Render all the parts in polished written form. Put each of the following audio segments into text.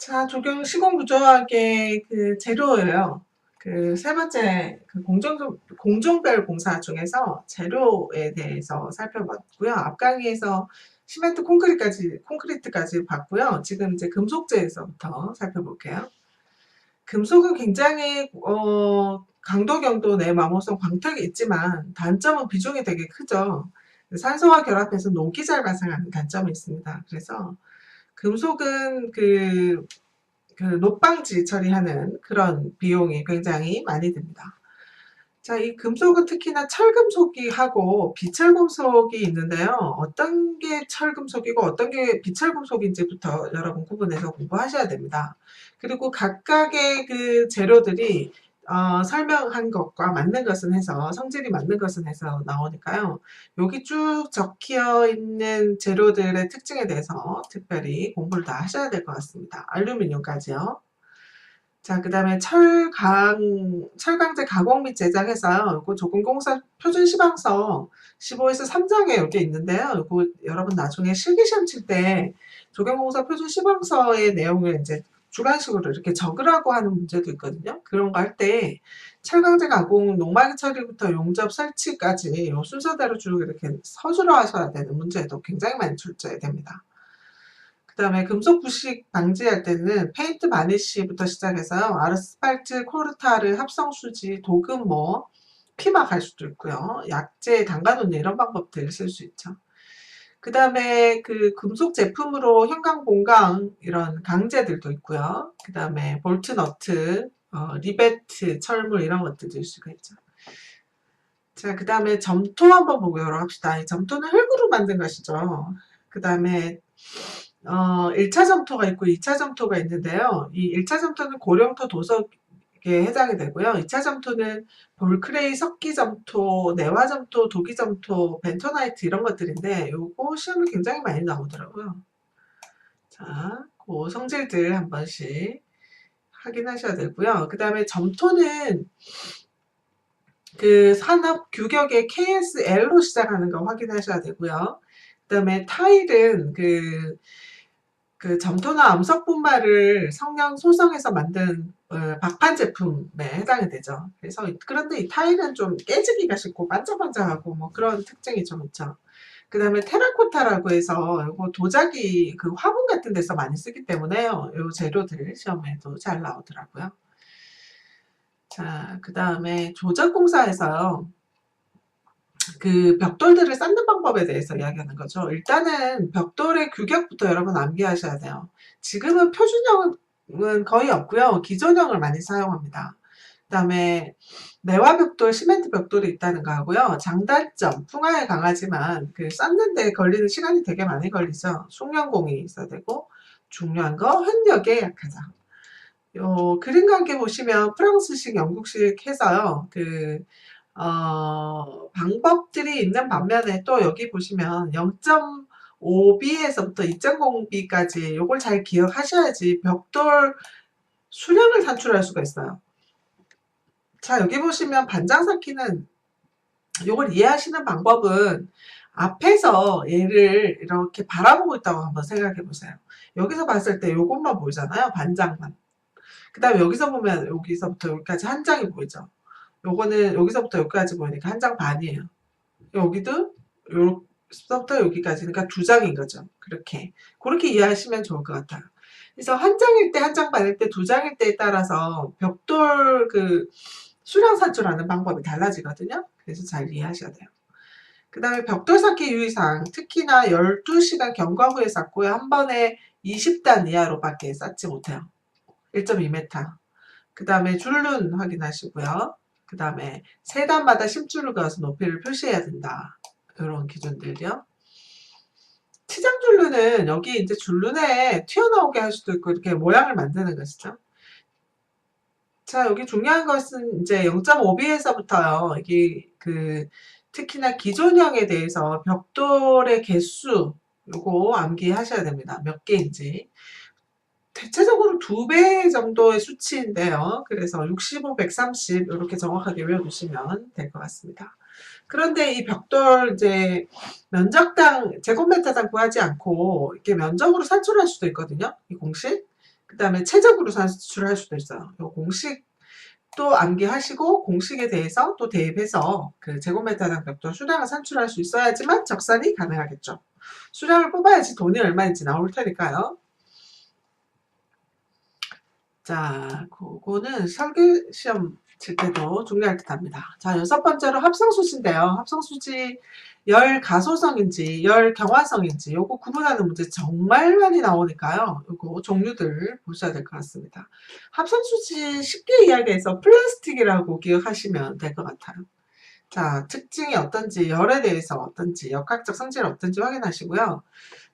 자, 적용 시공 구조학의 그 재료예요. 그 세 번째 그 공종별 공사 중에서 재료에 대해서 살펴봤고요. 앞 강의에서 시멘트 콘크리트까지 봤고요. 지금 이제 금속재에서부터 살펴볼게요. 금속은 굉장히 강도, 경도, 내마모성, 광택이 있지만 단점은 비중이 되게 크죠. 산소와 결합해서 녹이 잘 발생하는 단점이 있습니다. 그래서 금속은 그 노방지 처리하는 그런 비용이 굉장히 많이 듭니다. 자, 이 금속은 특히나 철금속이 하고 비철금속이 있는데요. 어떤 게 철금속이고 어떤 게 비철금속인지부터 여러분 구분해서 공부하셔야 됩니다. 그리고 각각의 그 재료들이 설명한 것과 맞는 것은 해서 성질이 맞는 것은 해서 나오니까요. 여기 쭉 적혀 있는 재료들의 특징에 대해서 특별히 공부를 다 하셔야 될 것 같습니다. 알루미늄까지요. 자, 그 다음에 철강제 가공 및 제작해서요. 요거 조건공사 표준 시방서 15에서 3장에 이렇게 있는데요. 요거 여러분 나중에 실기시험 칠 때 조건공사 표준 시방서의 내용을 이제 주관식으로 이렇게 적으라고 하는 문제도 있거든요. 그런 거 할 때 철강제 가공, 농막이 처리부터 용접 설치까지 요 순서대로 쭉 이렇게 서술어 하셔야 되는 문제도 굉장히 많이 출제됩니다. 그 다음에 금속 부식 방지할 때는 페인트 바니쉬부터 시작해서요. 아스팔트, 코르타르, 합성수지, 도금, 피막 할 수도 있고요. 약재, 담가놓는 이런 방법들 쓸 수 있죠. 그 다음에 그 금속 제품으로 현강, 본강 이런 강제들도 있고요. 그 다음에 볼트, 너트, 리베트, 철물 이런 것들 들 수가 있죠. 자, 그 다음에 점토 한번 보고요 합시다. 이 점토는 흙으로 만든 것이죠. 그 다음에 1차 점토가 있고 2차 점토가 있는데요. 이 1차 점토는 고령토 도석에 해당이 되고요. 2차 점토는 볼크레이, 석기 점토, 내화 점토, 도기 점토, 벤토나이트 이런 것들인데 요거 시험에 굉장히 많이 나오더라고요. 자, 그 성질들 한 번씩 확인하셔야 되고요. 그 다음에 점토는 그 산업 규격의 KSL로 시작하는 거 확인하셔야 되고요. 그 다음에 타일은 그 점토나 암석분말을 성냥 소성해서 만든 박판 제품에 해당이 되죠. 그래서 그런데 이 타일은 좀 깨지기가 쉽고 반짝반짝하고 뭐 그런 특징이 좀 있죠. 그 다음에 테라코타라고 해서 이거 도자기 그 화분 같은 데서 많이 쓰기 때문에요. 이 재료들 시험에도 잘 나오더라고요. 자, 그 다음에 조작공사에서요. 그 벽돌들을 쌓는 방법에 대해서 이야기하는 거죠. 일단은 벽돌의 규격부터 여러분 암기하셔야 돼요. 지금은 표준형은 거의 없고요. 기존형을 많이 사용합니다. 그 다음에 내화 벽돌, 시멘트 벽돌이 있다는 거 하고요. 장단점, 풍화에 강하지만 그 쌓는데 걸리는 시간이 되게 많이 걸리죠. 숙련공이 있어야 되고 중요한 거 흔력에 약하죠. 요 그림과 함께 보시면 프랑스식, 영국식 해서요. 방법들이 있는 반면에 또 여기 보시면 0.5B에서부터 2.0B까지 요걸 잘 기억하셔야지 벽돌 수량을 산출할 수가 있어요. 자, 여기 보시면 반장 쌓기는 요걸 이해하시는 방법은 앞에서 얘를 이렇게 바라보고 있다고 한번 생각해 보세요. 여기서 봤을 때 요것만 보이잖아요. 반장만. 그 다음에 여기서 보면 여기서부터 여기까지 한 장이 보이죠. 요거는 여기서부터 여기까지 보이니까 한 장 반이에요. 여기도 여기서부터 여기까지 그러니까 두 장인 거죠. 그렇게 이해하시면 좋을 것 같아요. 그래서 한 장일 때, 한 장 반일 때, 두 장일 때에 따라서 벽돌 그 수량 산출하는 방법이 달라지거든요. 그래서 잘 이해하셔야 돼요. 그 다음에 벽돌 쌓기 유의사항, 특히나 12시간 경과 후에 쌓고요. 한 번에 20단 이하로밖에 쌓지 못해요. 1.2m. 그 다음에 줄눈 확인하시고요. 그 다음에 세 단마다 심줄을 그어서 높이를 표시해야 된다. 이런 기준들이요. 치장 줄눈은 여기 이제 줄눈에 튀어나오게 할 수도 있고 이렇게 모양을 만드는 것이죠. 자, 여기 중요한 것은 이제 0.5B에서부터요. 이게 특히나 기존형에 대해서 벽돌의 개수 요거 암기하셔야 됩니다. 몇 개인지. 대체적으로 2배 정도의 수치인데요. 그래서 65, 130 이렇게 정확하게 외워두시면 될 것 같습니다. 그런데 이 벽돌 이제 면적당 제곱미터당 구하지 않고 이렇게 면적으로 산출할 수도 있거든요. 이 공식. 그 다음에 최적으로 산출할 수도 있어요. 요 공식도 암기하시고 공식에 대해서 또 대입해서 그 제곱미터당 벽돌 수량을 산출할 수 있어야지만 적산이 가능하겠죠. 수량을 뽑아야지 돈이 얼마인지 나올 테니까요. 자, 그거는 설계 시험 칠 때도 중요할 듯 합니다. 자, 6번째로 합성수지인데요. 합성수지 열 가소성인지 열 경화성인지 요거 구분하는 문제 정말 많이 나오니까요. 요거 종류들 보셔야 될 것 같습니다. 합성수지 쉽게 이야기해서 플라스틱이라고 기억하시면 될 것 같아요. 자, 특징이 어떤지, 열에 대해서 어떤지, 역학적 성질이 어떤지 확인하시고요.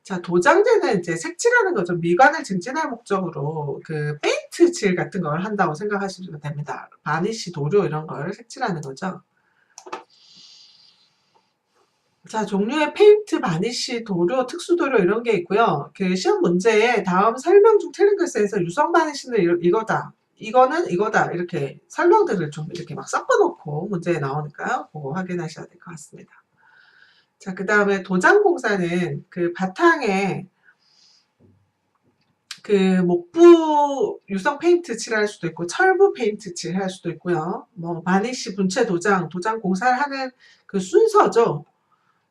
자, 도장제는 이제 색칠하는 거죠. 미관을 증진할 목적으로 그 페인트 칠 같은 걸 한다고 생각하시면 됩니다. 바니쉬, 도료 이런 걸 색칠하는 거죠. 자, 종류의 페인트, 바니쉬, 도료, 특수도료 이런 게 있고요. 그 시험 문제에 다음 설명 중 틀린 글자에서 유성 바니쉬는 이거다. 이거는 이거다. 이렇게 설명들을 좀 이렇게 막 섞어놓고 문제에 나오니까요. 그거 확인하셔야 될 것 같습니다. 자, 그 다음에 도장공사는 그 바탕에 그 목부 유성 페인트 칠할 수도 있고 철부 페인트 칠할 수도 있고요. 뭐 바니쉬, 분체 도장, 도장 공사를 하는 그 순서죠.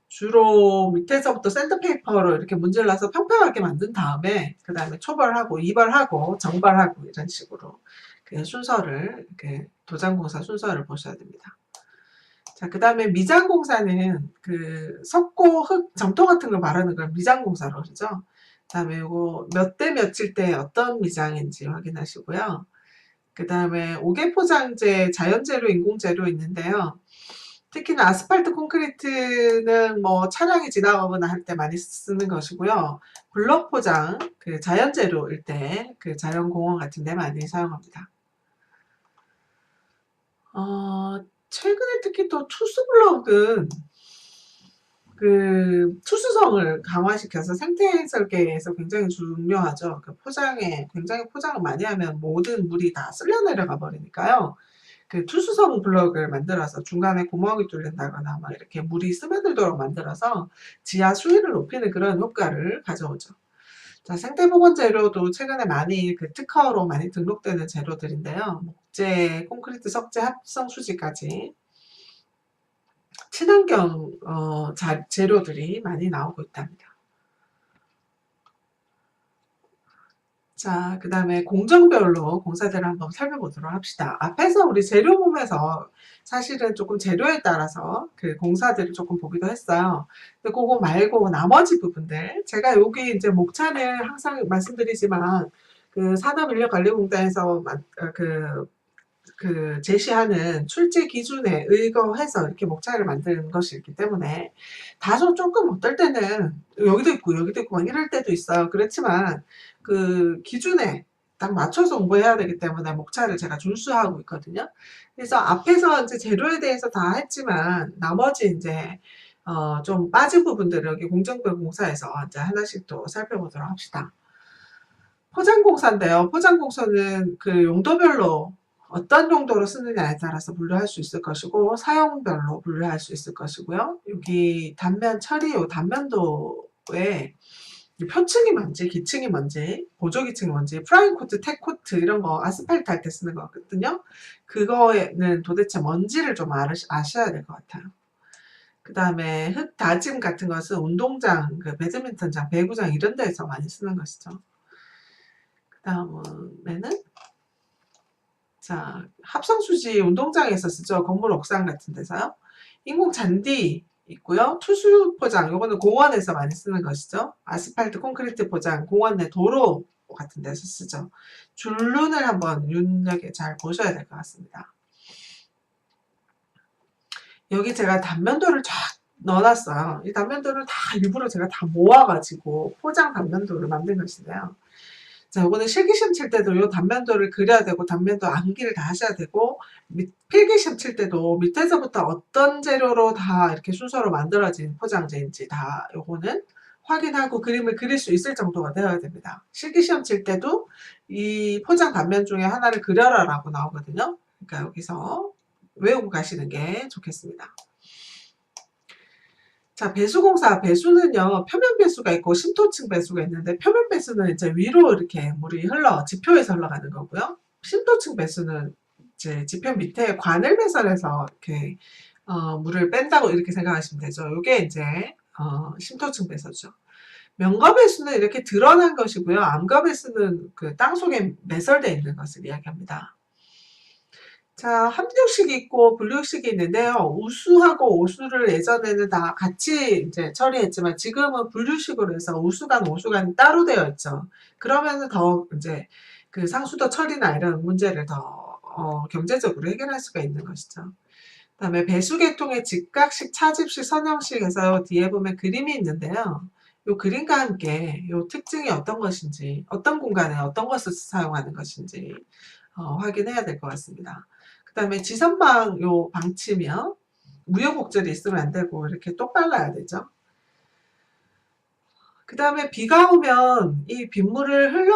주로 밑에서부터 샌드페이퍼로 이렇게 문질러서 평평하게 만든 다음에 그 다음에 초벌하고 이벌하고 정벌하고 이런 식으로 그 순서를 이렇게 도장공사 순서를 보셔야 됩니다. 자, 그 다음에 미장공사는 그 석고, 흙, 점토 같은 걸 바르는 걸 미장공사로 그러죠. 그 다음에 요거 몇 대 몇일 때 어떤 미장인지 확인하시고요. 그 다음에 오개포장재, 자연재료, 인공재료 있는데요. 특히나 아스팔트 콘크리트는 뭐 차량이 지나가거나 할 때 많이 쓰는 것이고요. 블럭 포장, 그 자연재료일 때 그 자연공원 같은 데 많이 사용합니다. 최근에 특히 또 투스블럭은 그 투수성을 강화시켜서 생태 설계에서 굉장히 중요하죠. 그 포장에 굉장히 포장을 많이 하면 모든 물이 다 쓸려 내려가 버리니까요. 그 투수성 블럭을 만들어서 중간에 구멍이 뚫린다거나 막 이렇게 물이 스며들도록 만들어서 지하 수위를 높이는 그런 효과를 가져오죠. 자, 생태보건 재료도 최근에 많이 그 특허로 많이 등록되는 재료들인데요. 목재, 콘크리트, 석재, 합성 수지까지 친환경 재료들이 많이 나오고 있답니다. 자, 그 다음에 공정별로 공사대를 한번 살펴보도록 합시다. 앞에서 우리 재료 보면서 사실은 조금 재료에 따라서 그 공사들을 조금 보기도 했어요. 근데 그거 말고 나머지 부분들, 제가 여기 이제 목차는 항상 말씀드리지만 그 산업인력관리공단에서 그 제시하는 출제 기준에 의거해서 이렇게 목차를 만드는 것이 있기 때문에 다소 조금 어떨 때는 여기도 있고 여기도 있고 막 이럴 때도 있어요. 그렇지만 그 기준에 딱 맞춰서 공부해야 되기 때문에 목차를 제가 준수하고 있거든요. 그래서 앞에서 이제 재료에 대해서 다 했지만 나머지 이제 좀 빠진 부분들을 여기 공정별 공사에서 이제 하나씩 또 살펴보도록 합시다. 포장공사인데요. 포장공사는 그 용도별로 어떤 용도로 쓰느냐에 따라서 분류할 수 있을 것이고 사용별로 분류할 수 있을 것이고요. 여기 단면 처리, 요 단면도에 표층이 뭔지, 기층이 뭔지, 보조기층이 뭔지, 프라임 코트, 텍 코트 이런 거 아스팔트 할 때 쓰는 거거든요. 그거는 도대체 뭔지를 좀 아셔야 될 것 같아요. 그 다음에 흙 다짐 같은 것은 운동장, 그 배드민턴장, 배구장 이런 데서 많이 쓰는 것이죠. 그 다음에는 자, 합성수지 운동장에서 쓰죠. 건물 옥상 같은 데서요. 인공 잔디 있고요. 투수 포장, 요거는 공원에서 많이 쓰는 것이죠. 아스팔트, 콘크리트 포장, 공원 내 도로 같은 데서 쓰죠. 줄눈을 한번 눈여겨 잘 보셔야 될 것 같습니다. 여기 제가 단면도를 쫙 넣어놨어요. 이 단면도를 다 일부러 제가 다 모아가지고 포장 단면도를 만든 것인데요. 자, 요거는 실기시험 칠 때도 요 단면도를 그려야 되고 단면도 암기를 다 하셔야 되고 필기시험 칠 때도 밑에서부터 어떤 재료로 다 이렇게 순서로 만들어진 포장재인지 다 요거는 확인하고 그림을 그릴 수 있을 정도가 되어야 됩니다. 실기시험 칠 때도 이 포장 단면 중에 하나를 그려라 라고 나오거든요. 그러니까 여기서 외우고 가시는 게 좋겠습니다. 자, 배수공사, 배수는요, 표면 배수가 있고 심토층 배수가 있는데, 표면 배수는 이제 위로 이렇게 물이 지표에서 흘러가는 거고요. 심토층 배수는 이제 지표 밑에 관을 배설해서 이렇게, 물을 뺀다고 이렇게 생각하시면 되죠. 요게 이제, 심토층 배수죠. 면거 배수는 이렇게 드러난 것이고요. 암거 배수는 그 땅 속에 매설되어 있는 것을 이야기합니다. 자, 함유식이 있고 분류식이 있는데요. 우수하고 오수를 예전에는 다 같이 이제 처리했지만 지금은 분류식으로 해서 우수관, 오수관이 따로 되어 있죠. 그러면은 더 이제 그 상수도 처리나 이런 문제를 더 경제적으로 해결할 수가 있는 것이죠. 그다음에 배수계통의 직각식, 차집식, 선형식 해서 뒤에 보면 그림이 있는데요. 요 그림과 함께 요 특징이 어떤 것인지, 어떤 공간에 어떤 것을 사용하는 것인지 확인해야 될 것 같습니다. 그다음에 지선방 요 방치면 우여곡절이 있으면 안 되고 이렇게 똑발라야 되죠. 그다음에 비가 오면 이 빗물을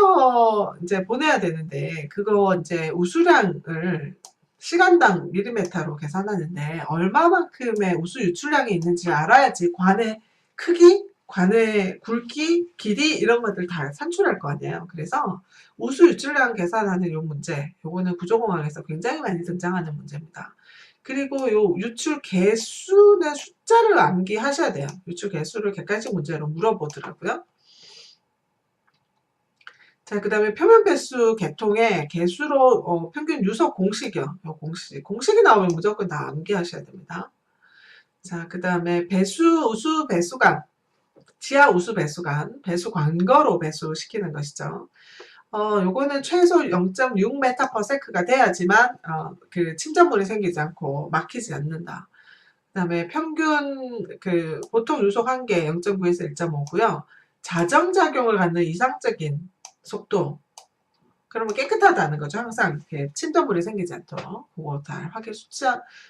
이제 보내야 되는데 그거 이제 우수량을 시간당 밀리미터로 계산하는데 얼마만큼의 우수 유출량이 있는지 알아야지 관의 크기, 관의 굵기, 길이 이런 것들 다 산출할 거 아니에요. 그래서 우수 유출량 계산하는 요 문제, 요거는 구조공학에서 굉장히 많이 등장하는 문제입니다. 그리고 요 유출 개수는 숫자를 암기하셔야 돼요. 유출 개수를 객관식 문제로 물어보더라고요. 자, 그 다음에 표면 배수 계통의 개수로 평균 유속 공식이요. 요 공식이 나오면 무조건 다 암기하셔야 됩니다. 자, 그 다음에 우수 배수관, 지하 우수 배수관, 배수 관거로 배수시키는 것이죠. 요거는 최소 0.6m/s가 돼야지만 그 침전물이 생기지 않고 막히지 않는다. 그다음에 평균 그 보통 유속 한계 0.9에서 1.5고요. 자정작용을 갖는 이상적인 속도. 그러면 깨끗하다는 거죠. 항상 이렇게 침전물이 생기지 않도록 그거 잘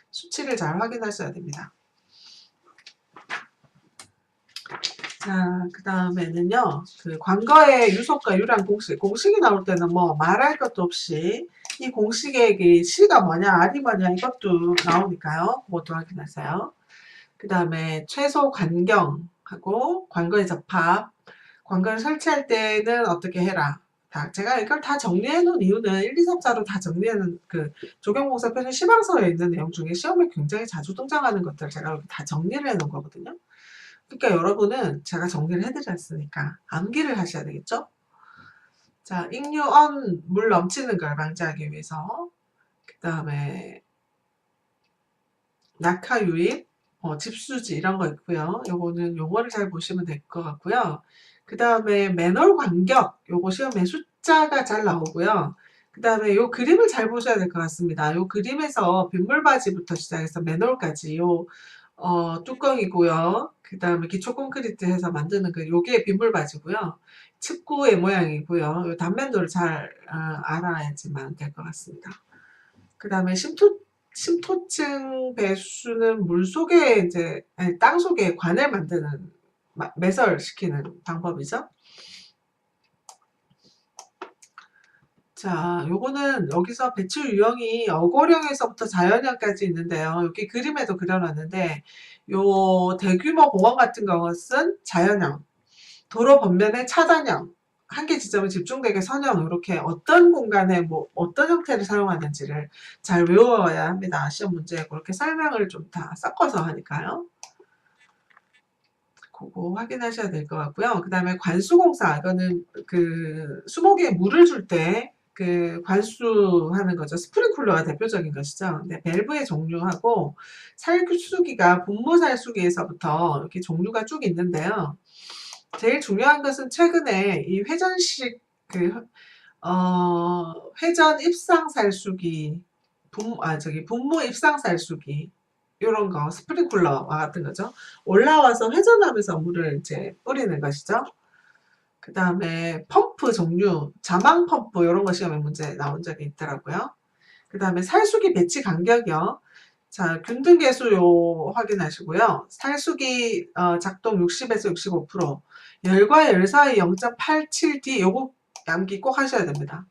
수치를 잘 확인하셔야 됩니다. 자, 그 다음에는요, 그 관거의 유속과 유량 공식이 나올 때는 뭐 말할 것도 없이 이 공식의 C가 뭐냐, R이 뭐냐 이것도 나오니까요. 그것도 확인하세요. 그 다음에 최소 관경하고 관거의 접합, 관거를 설치할 때는 어떻게 해라. 제가 이걸 다 정리해 놓은 이유는 1, 2, 3, 4로 다 정리하는 그 조경공사 표준 시방서에 있는 내용 중에 시험에 굉장히 자주 등장하는 것들 제가 여기 다 정리를 해 놓은 거거든요. 그러니까 여러분은 제가 정리를 해드렸으니까 암기를 하셔야 되겠죠? 자, 익류언 물 넘치는 걸 방지하기 위해서 그 다음에 낙하 유입, 집수지 이런 거 있고요. 요거는 용어를 잘 보시면 될 것 같고요. 그 다음에 맨홀 간격, 요거 시험에 숫자가 잘 나오고요. 그 다음에 요 그림을 잘 보셔야 될 것 같습니다. 요 그림에서 빗물바지부터 시작해서 맨홀까지 뚜껑이고요. 그 다음에 기초 콘크리트 해서 만드는 요게 빗물바지고요. 칩구의 모양이고요. 요 단면도를 잘 알아야지만 될 것 같습니다. 그 다음에 심토층 배수는 물 속에 땅 속에 관을 만드는 매설시키는 방법이죠. 자, 요거는 여기서 배출 유형이 어고령에서부터 자연형까지 있는데요. 여기 그림에도 그려놨는데 요 대규모 공원 같은 것은 자연형, 도로 번면의 차단형, 한계 지점을 집중되게 선형 이렇게 어떤 공간에 뭐 어떤 형태를 사용하는지를 잘 외워야 합니다. 시험 문제에 그렇게 설명을 좀 다 섞어서 하니까요. 그거 확인하셔야 될 것 같고요. 그 다음에 관수공사 이거는 그 수목에 물을 줄 때 그 관수하는 거죠. 스프링클러가 대표적인 것이죠. 근데 밸브의 종류하고 살수기가 분무살수기에서부터 이렇게 종류가 쭉 있는데요. 제일 중요한 것은 최근에 이 회전식 회전 입상살수기, 분무 입상살수기 이런 거 스프링클러와 같은 거죠. 올라와서 회전하면서 물을 이제 뿌리는 것이죠. 그 다음에 펌프 종류, 자망 펌프 이런 거 시험에 문제 나온 적이 있더라고요. 그 다음에 살수기 배치 간격이요. 자, 균등계수 확인하시고요. 살수기 작동 60에서 65%, 열과 열 사이 0.87D 요거 암기 꼭 하셔야 됩니다.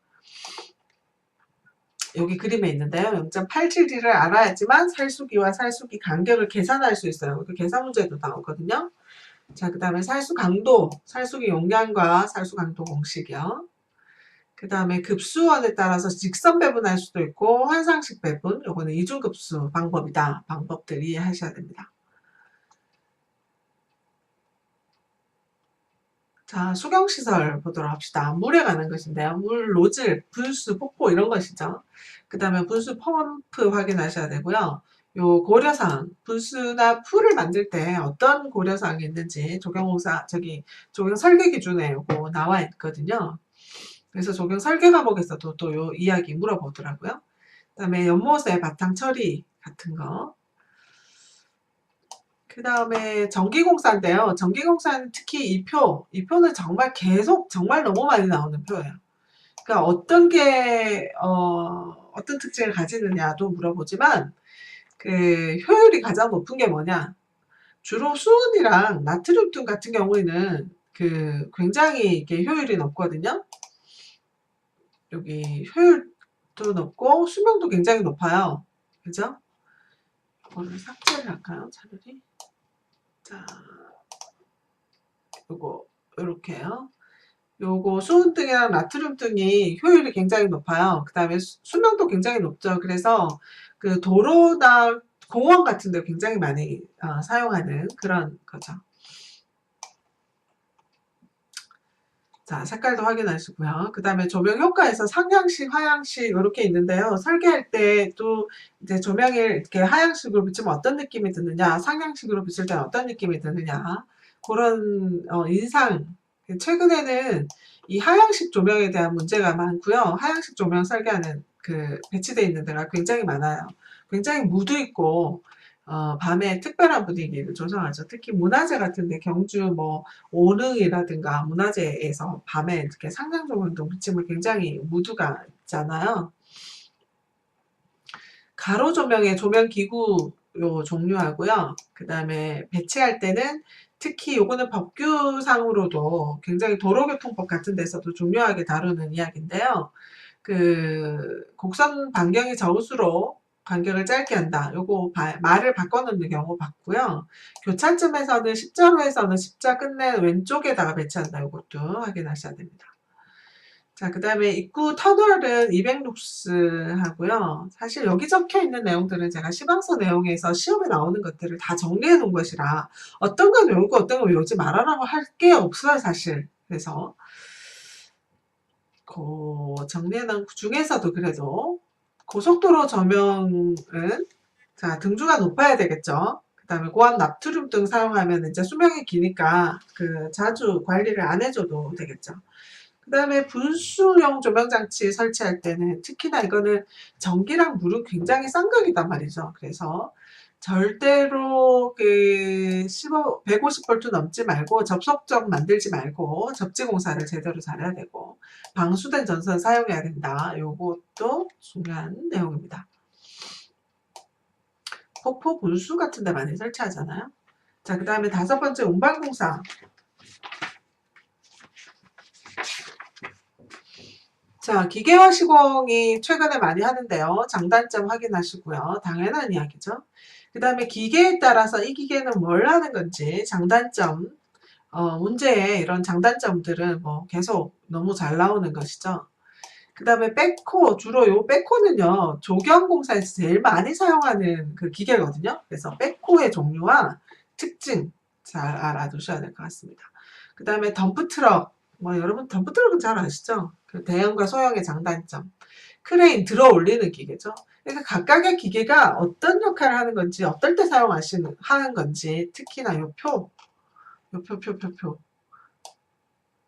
여기 그림에 있는데요. 0.872를 알아야지만 살수기와 살수기 간격을 계산할 수 있어요. 그 계산 문제도 나오거든요. 자, 그 다음에 살수 강도, 살수기 용량과 살수 강도 공식이요. 그 다음에 급수원에 따라서 직선 배분할 수도 있고 환상식 배분, 요거는 이중급수 방법이다. 방법들 이해하셔야 됩니다. 자, 수경시설 보도록 합시다. 물에 관한 것인데요. 물, 노즐, 분수, 폭포 이런 것이죠. 그 다음에 분수 펌프 확인하셔야 되고요. 요 고려사항, 분수나 풀을 만들 때 어떤 고려사항이 있는지 조경공사, 조경 설계 기준에 요거 나와 있거든요. 그래서 조경 설계 과목에서도 또 요 이야기 물어보더라고요. 그 다음에 연못의 바탕 처리 같은 거. 그 다음에 전기공사인데요. 전기공사는 특히 이 표는 정말 계속 정말 너무 많이 나오는 표예요. 그러니까 어떤 특징을 가지느냐도 물어보지만 그 효율이 가장 높은 게 뭐냐? 주로 수은이랑 나트륨등 같은 경우에는 그 굉장히 이게 효율이 높거든요. 여기 효율도 높고 수명도 굉장히 높아요. 그죠? 이거를 삭제를 할까요? 차라리. 자, 요거 요렇게요. 요거 수은등이랑 나트륨등이 효율이 굉장히 높아요. 그 다음에 수명도 굉장히 높죠. 그래서 그 도로나 공원 같은 데 굉장히 많이 사용하는 그런 거죠. 자, 색깔도 확인하시고요. 그 다음에 조명 효과에서 상향식, 하향식 이렇게 있는데요. 설계할 때 또 이제 조명을 이렇게 하향식으로 비추면 어떤 느낌이 드느냐, 상향식으로 비출 때는 어떤 느낌이 드느냐, 그런 인상. 최근에는 이 하향식 조명에 대한 문제가 많고요. 하향식 조명 설계하는 그 배치되어 있는 데가 굉장히 많아요. 굉장히 무드 있고 밤에 특별한 분위기를 조성하죠. 특히 문화재 같은데 경주 뭐 오릉이라든가 문화재에서 밤에 이렇게 상상조명등 비치면 굉장히 무드가 있잖아요. 가로 조명의 조명 기구 요 종류하고요. 그 다음에 배치할 때는 특히 요거는 법규상으로도 굉장히 도로교통법 같은 데서도 중요하게 다루는 이야기인데요. 그 곡선 반경이 적을수록 간격을 짧게 한다. 요거 말을 바꿔놓는 경우 봤고요. 교차점에서는 십자로에서는 십자 끝내 왼쪽에다가 배치한다. 요것도 확인하셔야 됩니다. 자, 그 다음에 입구 터널은 200룩스 하고요. 사실 여기 적혀 있는 내용들은 제가 시방서 내용에서 시험에 나오는 것들을 다 정리해 놓은 것이라 어떤 건 외우고 어떤 건 외우지 말아라고 할 게 없어요, 사실. 그래서 정리해 놓은 중에서도 그래도 고속도로 조명은 자, 등주가 높아야 되겠죠. 그 다음에 고압 나트륨 등 사용하면 이제 수명이 기니까 그 자주 관리를 안 해줘도 되겠죠. 그 다음에 분수용 조명장치 설치할 때는 특히나 이거는 전기랑 물은 굉장히 쌍극이단 말이죠. 그래서 절대로 그 150V 넘지 말고 접속점 만들지 말고 접지 공사를 제대로 잘해야 되고 방수된 전선 사용해야 된다. 요것도 중요한 내용입니다. 폭포 분수 같은 데 많이 설치하잖아요. 자, 그 다음에 5번째 운반공사. 자, 기계화 시공이 최근에 많이 하는데요. 장단점 확인하시고요. 당연한 이야기죠. 그 다음에 기계에 따라서 이 기계는 뭘 하는 건지 장단점, 문제의 이런 장단점들은 뭐 계속 너무 잘 나오는 것이죠. 그 다음에 백호, 주로 요 백호는요, 조경공사에서 제일 많이 사용하는 그 기계거든요. 그래서 백호의 종류와 특징 잘 알아두셔야 될 것 같습니다. 그 다음에 덤프트럭, 뭐 여러분 덤프트럭은 잘 아시죠? 그 대형과 소형의 장단점. 크레인 들어 올리는 기계죠. 그러니까 각각의 기계가 어떤 역할을 하는 건지, 어떨 때 하는 건지, 특히나 요 표.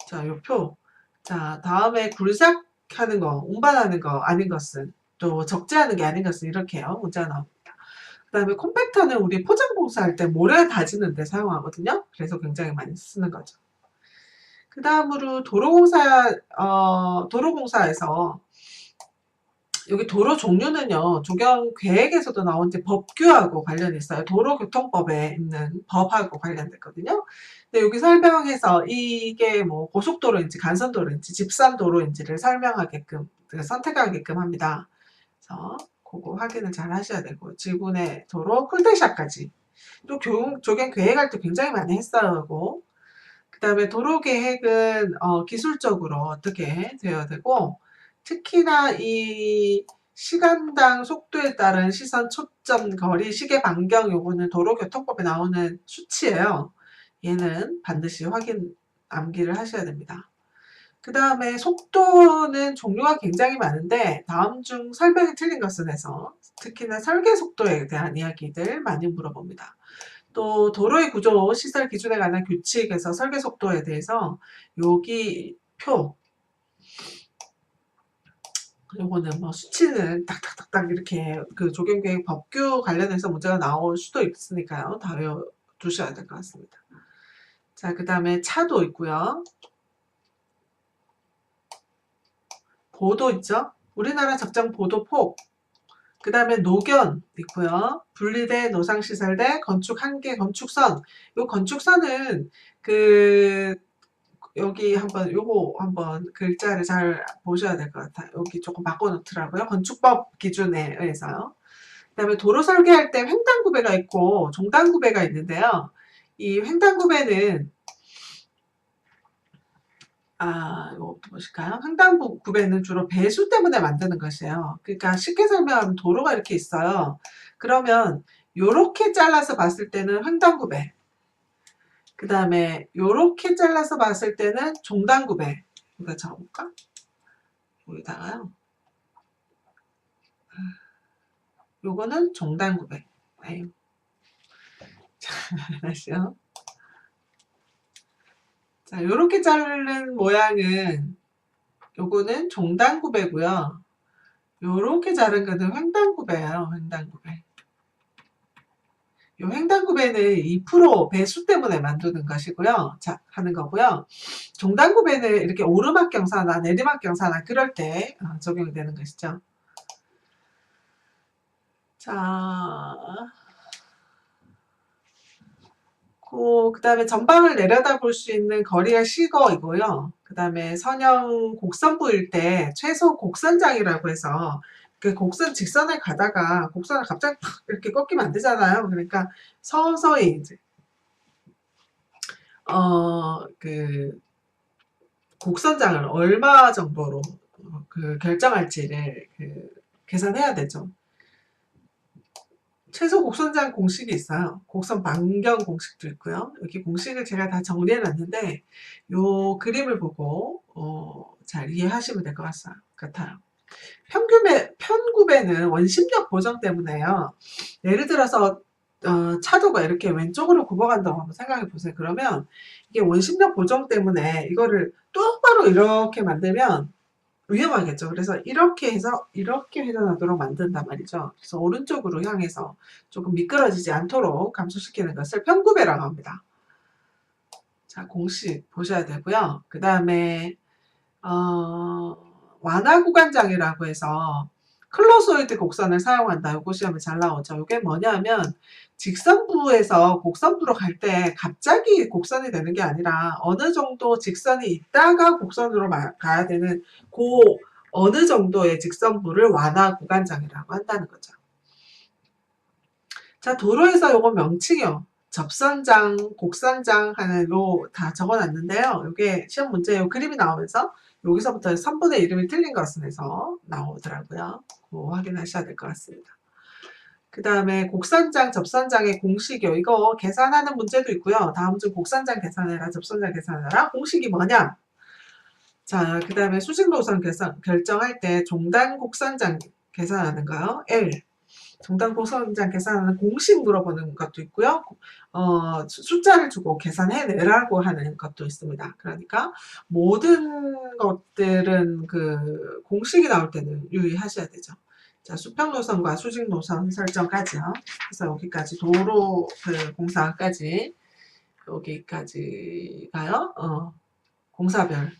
자, 요 표. 자, 다음에 굴삭 하는 거, 운반하는 거 아닌 것은, 또 적재하는 게 아닌 것은 이렇게요. 문제가 나옵니다. 그 다음에 콤팩터는 우리 포장 공사할 때 모래 다지는 데 사용하거든요. 그래서 굉장히 많이 쓰는 거죠. 그 다음으로 도로공사에서 여기 도로 종류는요, 조경 계획에서도 나오는데 법규하고 관련이 있어요. 도로교통법에 있는 법하고 관련됐거든요. 근데 여기 설명해서 이게 뭐 고속도로인지 간선도로인지 집산도로인지를 설명하게끔, 선택하게끔 합니다. 그래서 그거 확인을 잘 하셔야 되고, 지구내 도로 쿨대샷까지 또 조경 계획할 때 굉장히 많이 했어요. 그 다음에 도로 계획은 기술적으로 어떻게 되어야 되고, 특히나 이 시간당 속도에 따른 시선 초점 거리 시계 반경, 요거는 도로교통법에 나오는 수치예요. 얘는 반드시 암기를 하셔야 됩니다. 그 다음에 속도는 종류가 굉장히 많은데 다음 중 설명이 틀린 것은 해서 특히나 설계 속도에 대한 이야기들 많이 물어봅니다. 또 도로의 구조, 시설 기준에 관한 규칙에서 설계 속도에 대해서 여기 표, 요거는 뭐 수치는 딱딱딱딱 이렇게 그 조경계획 법규 관련해서 문제가 나올 수도 있으니까요. 다 외워두셔야 될 것 같습니다. 자, 그 다음에 차도 있고요. 보도 있죠? 우리나라 적정 보도폭. 그 다음에 노견 있고요. 분리대, 노상시설대, 건축 한계, 건축선. 요 건축선은 여기 요거 한번 글자를 잘 보셔야 될 것 같아요. 여기 조금 바꿔놓더라고요. 건축법 기준에 의해서요. 그 다음에 도로 설계할 때 횡단구배가 있고 종단구배가 있는데요. 이 횡단구배는 이거부터 보실까요? 횡단구배는 주로 배수 때문에 만드는 것이에요. 그러니까 쉽게 설명하면 도로가 이렇게 있어요. 그러면 요렇게 잘라서 봤을 때는 횡단구배. 그 다음에 요렇게 잘라서 봤을 때는 종단구배. 이거 적어볼까? 여기다가요. 요거는 종단구배. 자, 다시요. 자, 요렇게 자른 모양은 요거는 종단구배고요. 요렇게 자른 거는 횡단구배예요. 횡단구배. 요 횡단구배는 2% 배수 때문에 만드는 것이고요. 자, 하는 거고요. 종단구배는 이렇게 오르막 경사나 내리막 경사나 그럴 때 적용되는 것이죠. 자, 그 다음에 전방을 내려다볼 수 있는 거리가 시거이고요. 그 다음에 선형 곡선부일 때 최소 곡선장이라고 해서 그 곡선 직선을 가다가 곡선을 갑자기 팍 이렇게 꺾이면 안 되잖아요. 그러니까 서서히 이제 그 곡선장을 얼마 정도로 결정할지를 계산해야 되죠. 최소 곡선장 공식이 있어요. 곡선 반경 공식도 있고요. 여기 공식을 제가 다 정리해 놨는데 요 그림을 보고 잘 이해하시면 될 것 같아요. 편구배는 원심력 보정 때문에요. 예를 들어서 차도가 이렇게 왼쪽으로 굽어간다고 한번 생각해 보세요. 그러면 이게 원심력 보정 때문에 이거를 똑바로 이렇게 만들면 위험하겠죠. 그래서 이렇게 해서 이렇게 회전하도록 만든단 말이죠. 그래서 오른쪽으로 향해서 조금 미끄러지지 않도록 감소시키는 것을 편구배라고 합니다. 자, 공식 보셔야 되고요. 그 다음에 완화 구간장이라고 해서 클로소이드 곡선을 사용한다. 요거 시험에 잘 나오죠. 이게 뭐냐면 직선부에서 곡선부로 갈 때 갑자기 곡선이 되는 게 아니라 어느 정도 직선이 있다가 곡선으로 가야 되는 어느 정도의 직선부를 완화 구간장이라고 한다는 거죠. 자, 도로에서 요거 명칭이요. 접선장, 곡선장 하는 요 다 적어놨는데요. 요게 시험 문제 요 그림이 나오면서 여기서부터 선분의 이름이 틀린 것은 해서 나오더라고요. 그거 확인하셔야 될 것 같습니다. 그 다음에 곡선장, 접선장의 공식이요. 이거 계산하는 문제도 있고요. 다음 주 곡선장 계산해라, 접선장 계산해라. 공식이 뭐냐? 자, 그 다음에 수직노선 결정할 때 종단 곡선장 계산하는 거요. L. 종단 곡선장 계산하는 공식 물어보는 것도 있고요. 숫자를 주고 계산해내라고 하는 것도 있습니다. 그러니까 모든 것들은 그 공식이 나올 때는 유의하셔야 되죠. 자, 수평노선과 수직노선 설정까지요. 그래서 여기까지 도로 공사까지 여기까지가요. 공사별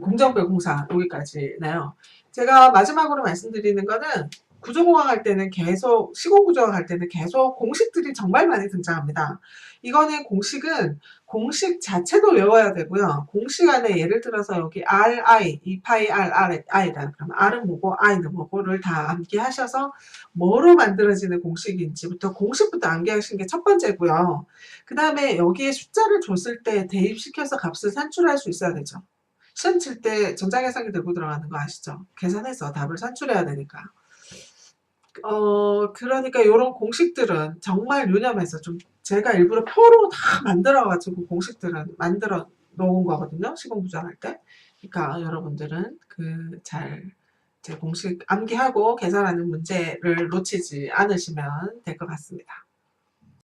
공정별 공사 여기까지네요. 제가 마지막으로 말씀드리는 거는 구조공학 할 때는 계속 시공구조학 할 때는 계속 공식들이 정말 많이 등장합니다. 이거는 공식은 공식 자체도 외워야 되고요. 공식 안에 예를 들어서 여기 RI, 2파이 R, I다. 그러면 R은 뭐고 I는 뭐고를 다 암기하셔서 뭐로 만들어지는 공식인지부터 공식부터 암기하시는 게 첫 번째고요. 그 다음에 여기에 숫자를 줬을 때 대입시켜서 값을 산출할 수 있어야 되죠. 시험 칠 때 전자계산기 들고 들어가는 거 아시죠? 계산해서 답을 산출해야 되니까. 그러니까 요런 공식들은 정말 유념해서 좀 제가 일부러 표로 다 만들어 가지고 공식들은 만들어 놓은 거거든요. 시공부정할 때. 그러니까 여러분들은 잘 제 공식 암기하고 계산하는 문제를 놓치지 않으시면 될 것 같습니다.